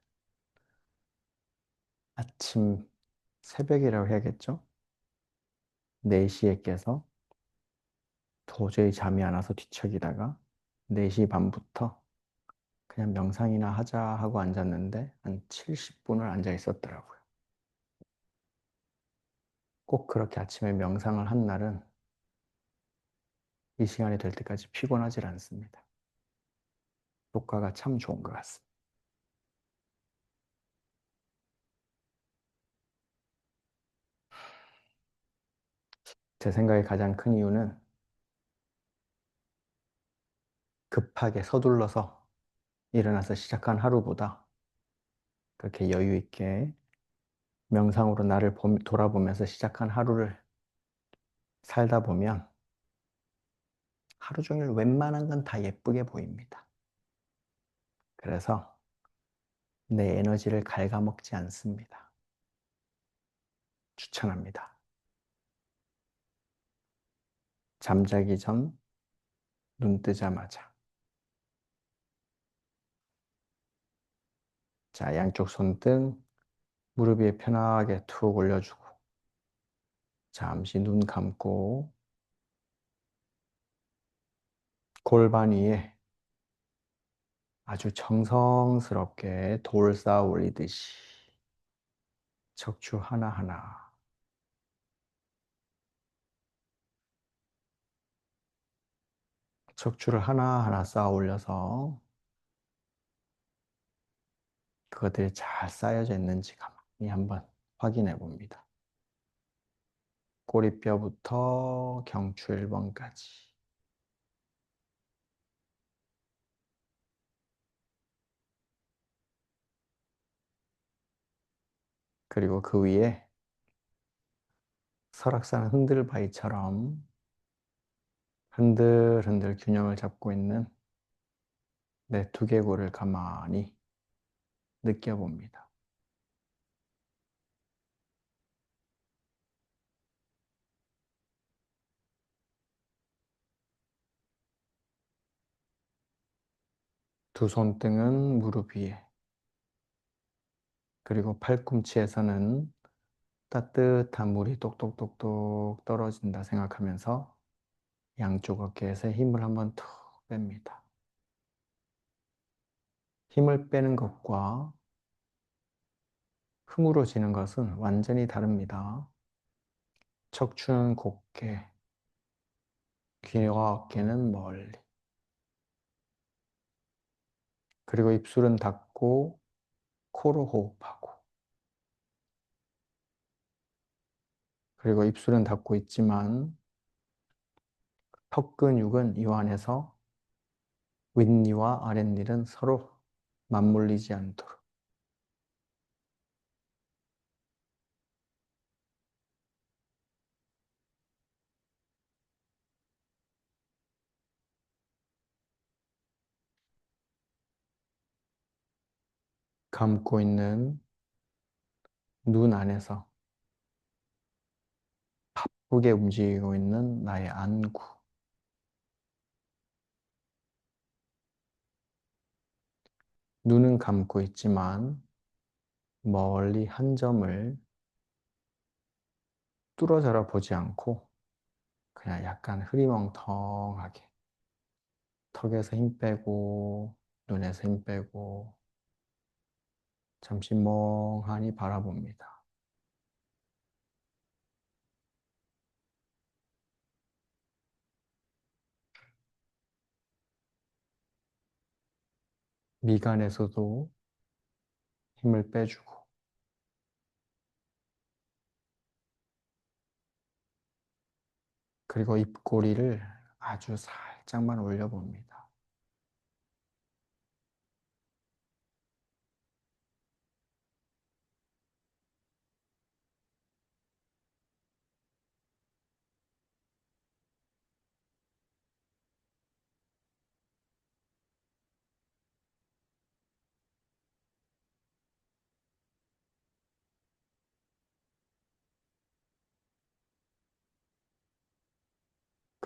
아침 새벽이라고 해야겠죠? 4시에 깨서 도저히 잠이 안 와서 뒤척이다가 4시 반부터 그냥 명상이나 하자 하고 앉았는데 한 70분을 앉아 있었더라고요. 꼭 그렇게 아침에 명상을 한 날은 이 시간이 될 때까지 피곤하지 않습니다. 효과가 참 좋은 것 같습니다. 제 생각에 가장 큰 이유는 급하게 서둘러서 일어나서 시작한 하루보다 그렇게 여유 있게 명상으로 나를 돌아보면서 시작한 하루를 살다 보면 하루 종일 웬만한 건 다 예쁘게 보입니다. 그래서 내 에너지를 갉아먹지 않습니다. 추천합니다. 잠자기 전 눈 뜨자마자. 자, 양쪽 손등 무릎 위에 편하게 툭 올려주고 잠시 눈 감고 골반 위에 아주 정성스럽게 돌 쌓아 올리듯이 척추 하나하나, 척추를 하나하나 쌓아 올려서 그것들이 잘 쌓여져 있는지 가만히 한번 확인해 봅니다. 꼬리뼈부터 경추 1번까지. 그리고 그 위에 설악산 흔들바위처럼 흔들흔들 균형을 잡고 있는 내 두개골을 가만히 느껴봅니다. 두 손등은 무릎 위에, 그리고 팔꿈치에서는 따뜻한 물이 똑똑똑똑 떨어진다 생각하면서 양쪽 어깨에서 힘을 한번 툭 뺍니다. 힘을 빼는 것과 흐물어지는 것은 완전히 다릅니다. 척추는 곧게, 귀와 어깨는 멀리. 그리고 입술은 닫고 코로 호흡하고. 그리고 입술은 닫고 있지만 턱 근육은 이 안에서 윗니와 아랫니는 서로 맞물리지 않도록. 감고 있는 눈 안에서 바쁘게 움직이고 있는 나의 안구. 눈은 감고 있지만 멀리 한 점을 뚫어져라 보지 않고 그냥 약간 흐리멍텅하게 턱에서 힘 빼고 눈에서 힘 빼고 잠시 멍하니 바라봅니다. 미간에서도 힘을 빼주고 그리고 입꼬리를 아주 살짝만 올려봅니다.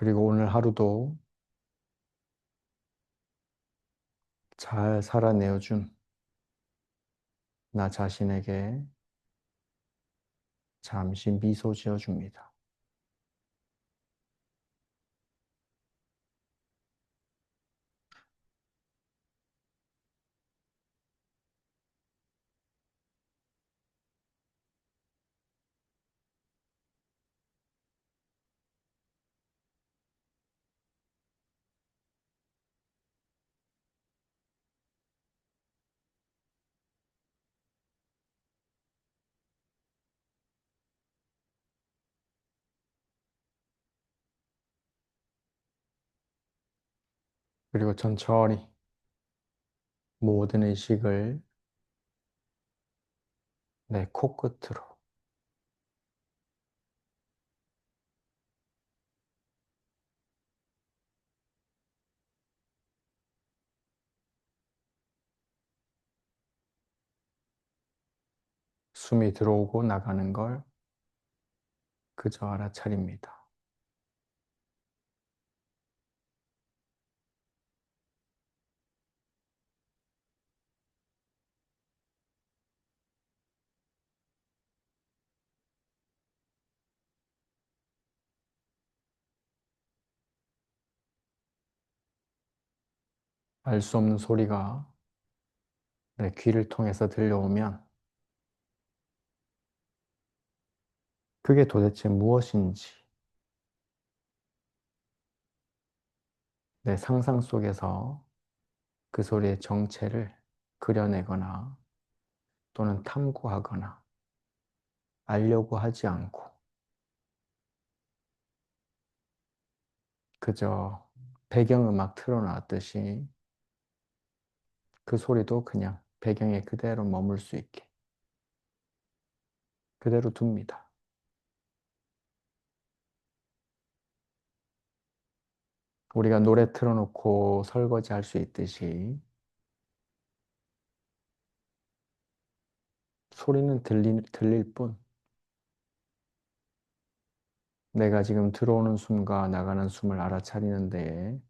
그리고 오늘 하루도 잘 살아내어준 나 자신에게 잠시 미소 지어줍니다. 그리고 천천히 모든 의식을 내 코끝으로 숨이 들어오고 나가는 걸 그저 알아차립니다. 알 수 없는 소리가 내 귀를 통해서 들려오면 그게 도대체 무엇인지 내 상상 속에서 그 소리의 정체를 그려내거나 또는 탐구하거나 알려고 하지 않고 그저 배경음악 틀어놨듯이 그 소리도 그냥 배경에 그대로 머물 수 있게 그대로 둡니다. 우리가 노래 틀어놓고 설거지 할 수 있듯이 소리는 들릴 뿐 내가 지금 들어오는 숨과 나가는 숨을 알아차리는 데에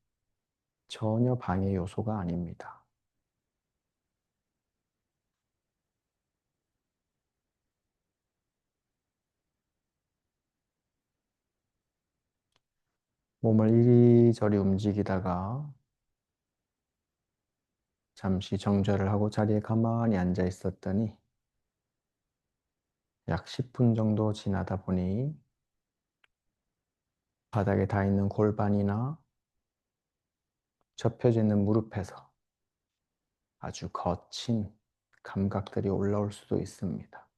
전혀 방해 요소가 아닙니다. 몸을 이리저리 움직이다가 잠시 정절을 하고 자리에 가만히 앉아 있었더니 약 10분 정도 지나다 보니 바닥에 닿아 있는 골반이나 접혀져 있는 무릎에서 아주 거친 감각들이 올라올 수도 있습니다.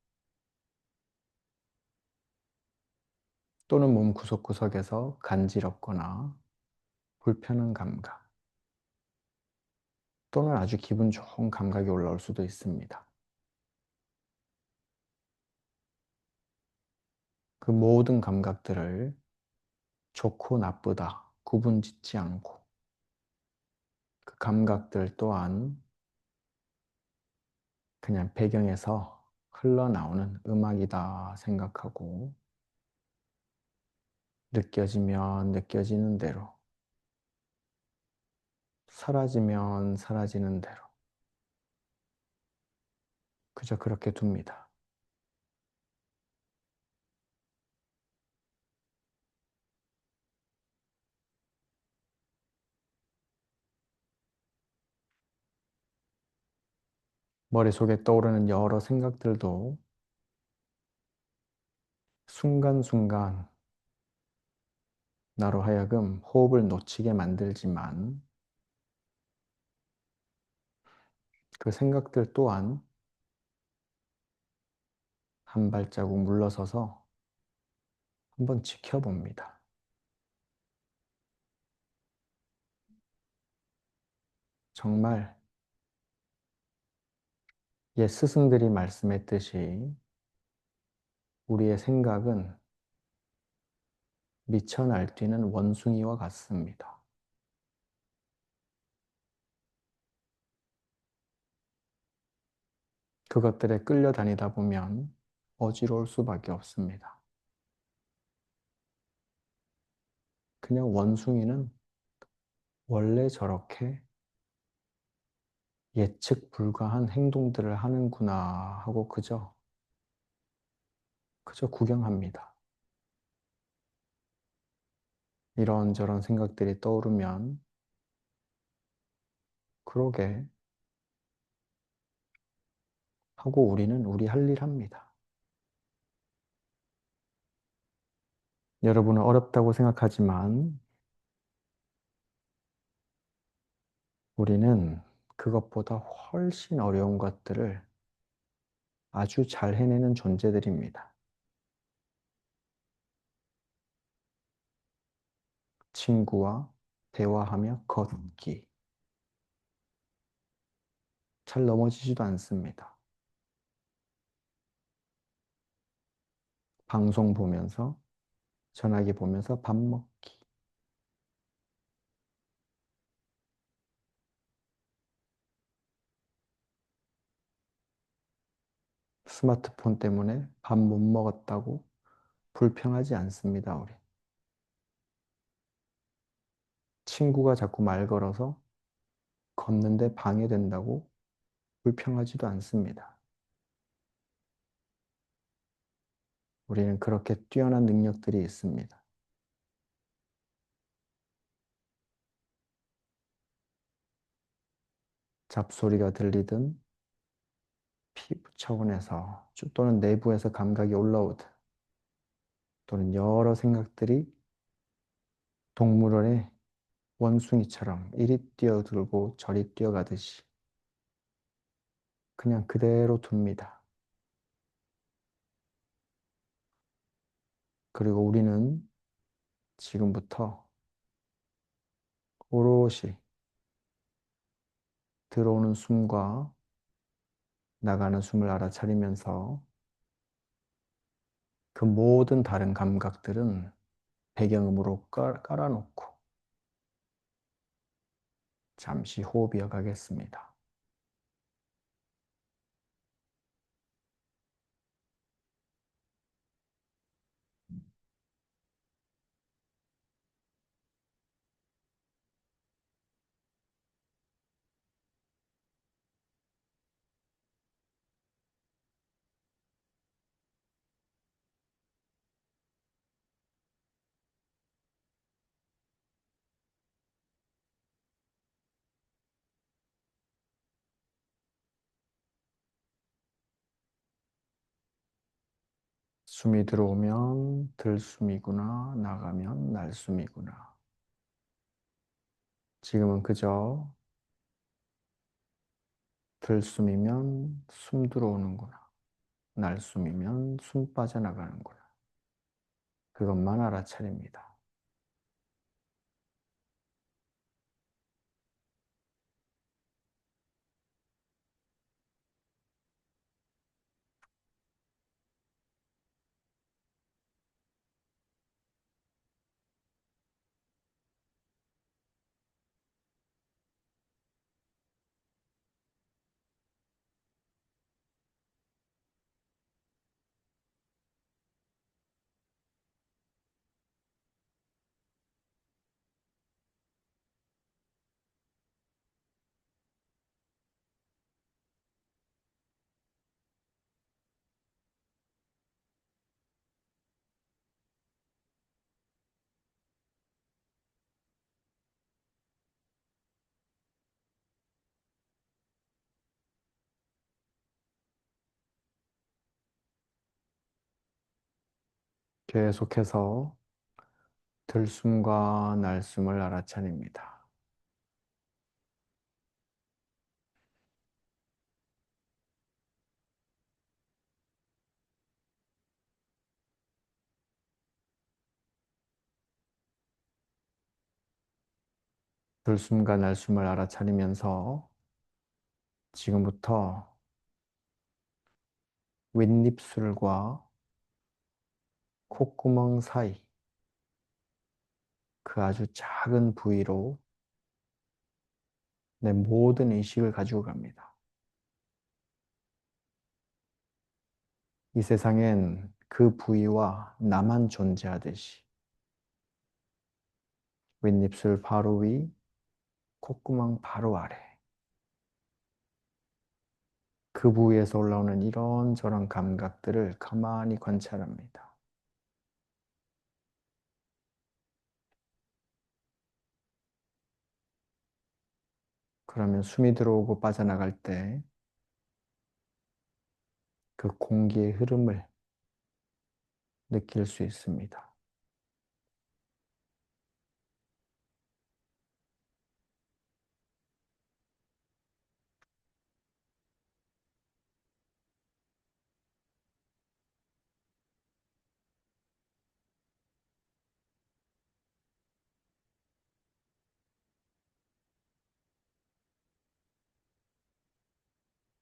또는 몸 구석구석에서 간지럽거나 불편한 감각, 또는 아주 기분 좋은 감각이 올라올 수도 있습니다. 그 모든 감각들을 좋고 나쁘다 구분 짓지 않고 그 감각들 또한 그냥 배경에서 흘러나오는 음악이다 생각하고 느껴지면 느껴지는 대로, 사라지면 사라지는 대로 그저 그렇게 둡니다. 머릿속에 떠오르는 여러 생각들도 순간순간 나로 하여금 호흡을 놓치게 만들지만 그 생각들 또한 한 발자국 물러서서 한번 지켜봅니다. 정말 옛 스승들이 말씀했듯이 우리의 생각은 미쳐 날뛰는 원숭이와 같습니다. 그것들에 끌려다니다 보면 어지러울 수밖에 없습니다. 그냥 원숭이는 원래 저렇게 예측 불가한 행동들을 하는구나 하고 그저 구경합니다. 이런저런 생각들이 떠오르면 그러게 하고 우리는 우리 할 일 합니다. 여러분은 어렵다고 생각하지만 우리는 그것보다 훨씬 어려운 것들을 아주 잘 해내는 존재들입니다. 친구와 대화하며 걷기. 잘 넘어지지도 않습니다. 방송 보면서, 전화기 보면서 밥 먹기. 스마트폰 때문에 밥 못 먹었다고 불평하지 않습니다, 우리. 친구가 자꾸 말 걸어서 걷는데 방해된다고 불평하지도 않습니다. 우리는 그렇게 뛰어난 능력들이 있습니다. 잡소리가 들리든 피부 차원에서 또는 내부에서 감각이 올라오든 또는 여러 생각들이 동물원의 원숭이처럼 이리 뛰어들고 저리 뛰어가듯이 그냥 그대로 둡니다. 그리고 우리는 지금부터 오롯이 들어오는 숨과 나가는 숨을 알아차리면서 그 모든 다른 감각들은 배경음으로 깔아놓고 잠시 호흡 이어가겠습니다. 숨이 들어오면 들숨이구나, 나가면 날숨이구나. 지금은 그저 들숨이면 숨 들어오는구나, 날숨이면 숨 빠져나가는구나. 그것만 알아차립니다. 계속해서 들숨과 날숨을 알아차립니다. 들숨과 날숨을 알아차리면서 지금부터 윗입술과 콧구멍 사이 그 아주 작은 부위로 내 모든 의식을 가지고 갑니다. 이 세상엔 그 부위와 나만 존재하듯이 윗입술 바로 위, 콧구멍 바로 아래 그 부위에서 올라오는 이런저런 감각들을 가만히 관찰합니다. 그러면 숨이 들어오고 빠져나갈 때 그 공기의 흐름을 느낄 수 있습니다.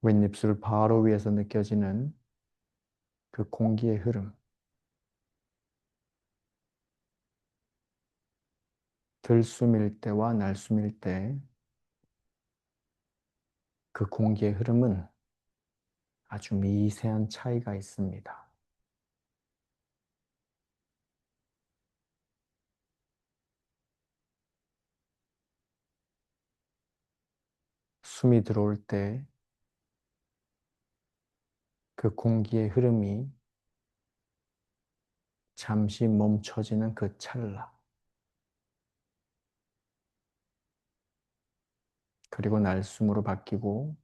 윗입술 바로 위에서 느껴지는 그 공기의 흐름, 들숨일 때와 날숨일 때 그 공기의 흐름은 아주 미세한 차이가 있습니다. 숨이 들어올 때 그 공기의 흐름이 잠시 멈춰지는 그 찰나, 그리고 날숨으로 바뀌고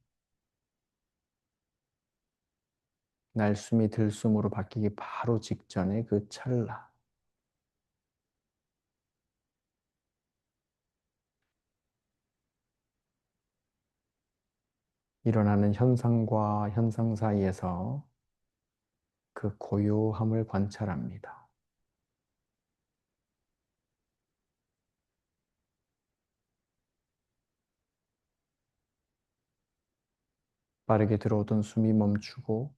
날숨이 들숨으로 바뀌기 바로 직전의 그 찰나, 일어나는 현상과 현상 사이에서 그 고요함을 관찰합니다. 빠르게 들어오던 숨이 멈추고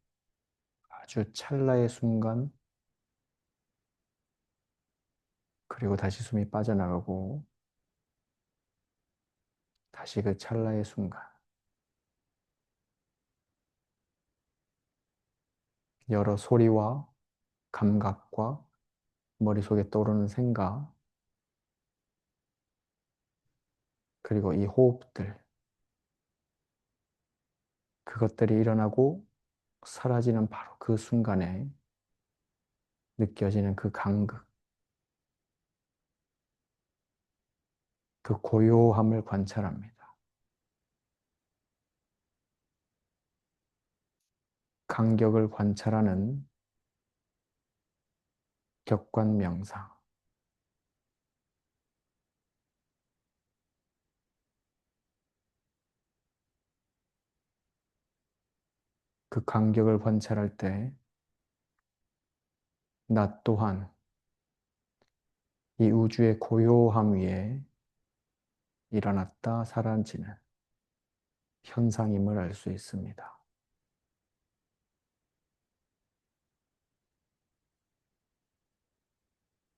아주 찰나의 순간, 그리고 다시 숨이 빠져나가고 다시 그 찰나의 순간, 여러 소리와 감각과 머릿속에 떠오르는 생각, 그리고 이 호흡들, 그것들이 일어나고 사라지는 바로 그 순간에 느껴지는 그 간극, 그 고요함을 관찰합니다. 간격을 관찰하는 격관 명상. 그 간격을 관찰할 때 나 또한 이 우주의 고요함 위에 일어났다 사라지는 현상임을 알 수 있습니다.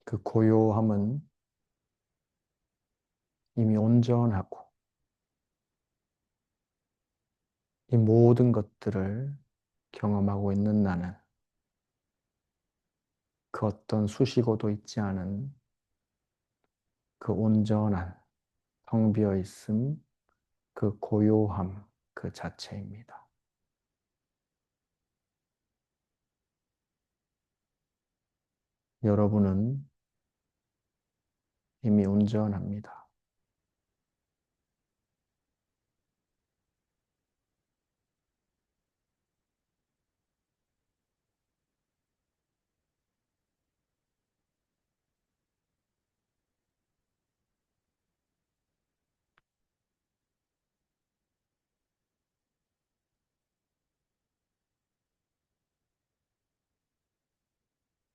그 고요함은 이미 온전하고 이 모든 것들을 경험하고 있는 나는 그 어떤 수식어도 있지 않은 그 온전한 텅 비어 있음, 그 고요함 그 자체입니다. 여러분은 이미 온전합니다.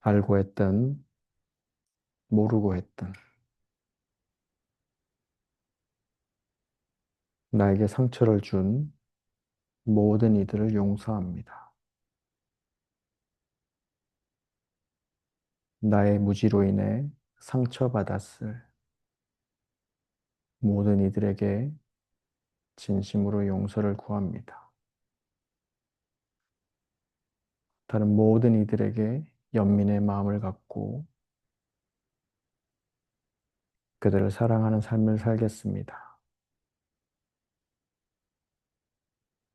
알고 했든 모르고 했든 나에게 상처를 준 모든 이들을 용서합니다. 나의 무지로 인해 상처받았을 모든 이들에게 진심으로 용서를 구합니다. 다른 모든 이들에게 연민의 마음을 갖고 그들을 사랑하는 삶을 살겠습니다.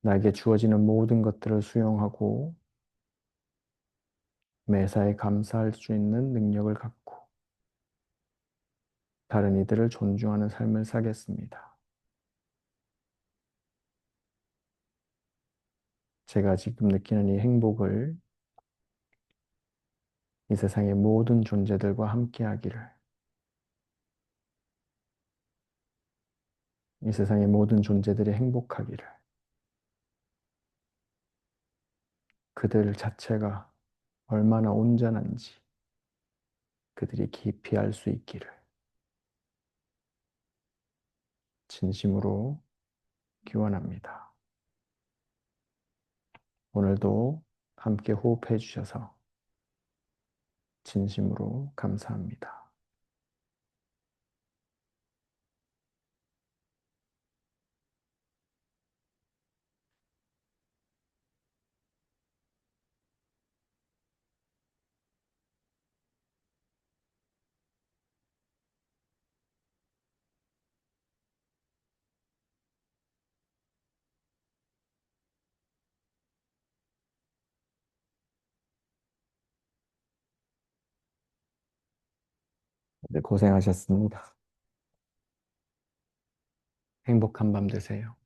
나에게 주어지는 모든 것들을 수용하고 매사에 감사할 수 있는 능력을 갖고 다른 이들을 존중하는 삶을 살겠습니다. 제가 지금 느끼는 이 행복을 이 세상의 모든 존재들과 함께 하기를, 이 세상의 모든 존재들이 행복하기를, 그들 자체가 얼마나 온전한지 그들이 깊이 알 수 있기를 진심으로 기원합니다. 오늘도 함께 호흡해 주셔서 진심으로 감사합니다. 네, 고생하셨습니다. 행복한 밤 되세요.